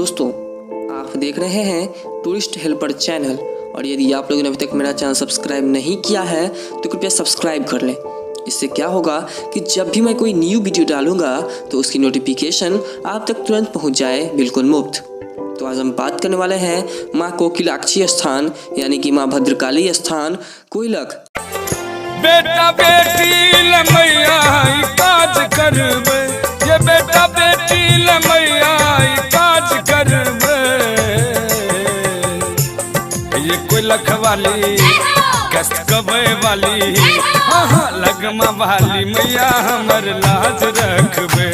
दोस्तों, आप देख रहे हैं टूरिस्ट हेल्पर चैनल और यदि आप लोगों ने अभी तक मेरा चैनल सब्सक्राइब नहीं किया है तो कृपया सब्सक्राइब कर लें। इससे क्या होगा कि जब भी मैं कोई न्यू वीडियो डालूंगा तो उसकी नोटिफिकेशन आप तक तुरंत पहुंच जाए, बिल्कुल मुफ्त। तो आज हम बात करने वाले हैं माँ कोकिलाक्षी स्थान यानी कि माँ भद्रकाली स्थान कोइलख। बेटा बेटी लमैया काज करबे, ये बेटा बेटी लमैया काज करबे, ये कोइलख वाली कष्ट कबे वाली, हाँ लगमा वाली मैया हमर लाज रखबे।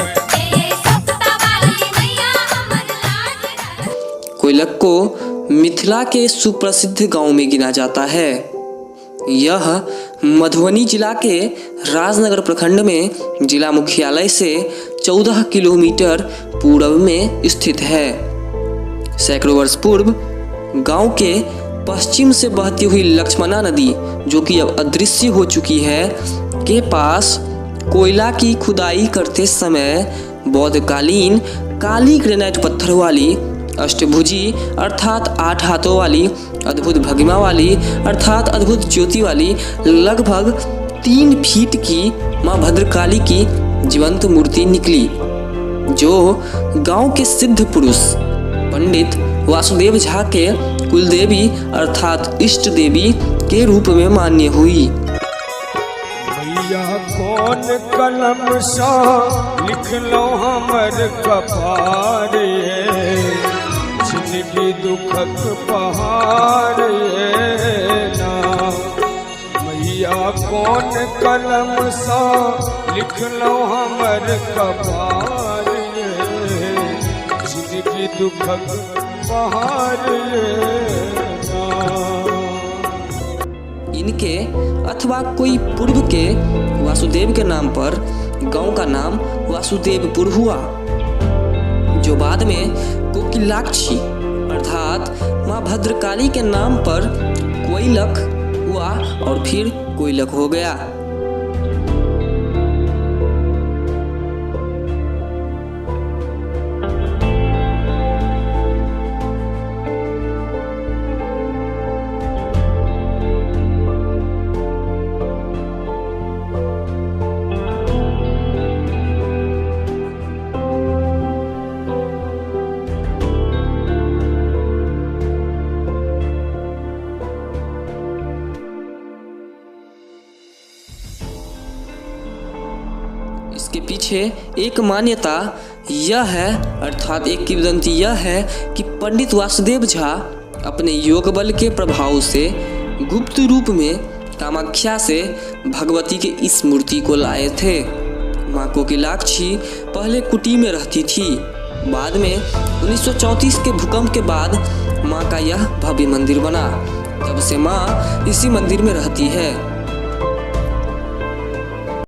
कोइलख को मिथिला के सुप्रसिद्ध गांव में गिना जाता है। यह मधुबनी जिला के राजनगर प्रखंड में जिला मुख्यालय से 14 किलोमीटर पूर्व में स्थित है। सैकड़ों वर्ष पूर्व गांव के पश्चिम से बहती हुई लक्ष्मणा नदी, जो कि अब अदृश्य हो चुकी है, के पास कोयला की खुदाई करते समय बौद्धकालीन काली ग्रेनाइट पत्थर वाली अष्टभुजी अर्थात 8 हाथों वाली, अद्भुत भंगिमा वाली अर्थात अद्भुत ज्योति वाली लगभग 3 फीट की माँ भद्रकाली की जीवंत मूर्ति निकली, जो गांव के सिद्ध पुरुष पंडित वासुदेव झा के कुलदेवी अर्थात इष्ट देवी के रूप में मान्य हुई। भैया कौन कलम सा लिख लो हमर कपारे, जिंदगी दुखक पहाड़ ना। भैया कौन कलम सा लिख लो हमर कपारे, जिंदगी दुखक पहाड़ ना। इनके अथवा कोई पूर्व के वासुदेव के नाम पर गांव का नाम वासुदेवपुर हुआ, जो बाद में कोकिलाक्षी अर्थात माँ भद्रकाली के नाम पर कोइलख हुआ और फिर कोइलख हो गया। इसके पीछे एक मान्यता यह है अर्थात एक किंवदंती यह है कि पंडित वासुदेव झा अपने योग बल के प्रभाव से गुप्त रूप में कामाख्या से भगवती के इस मूर्ति को लाए थे। माँ कोकिलाक्षी पहले कुटी में रहती थी, बाद में 1934 के भूकंप के बाद माँ का यह भव्य मंदिर बना। तब से माँ इसी मंदिर में रहती है।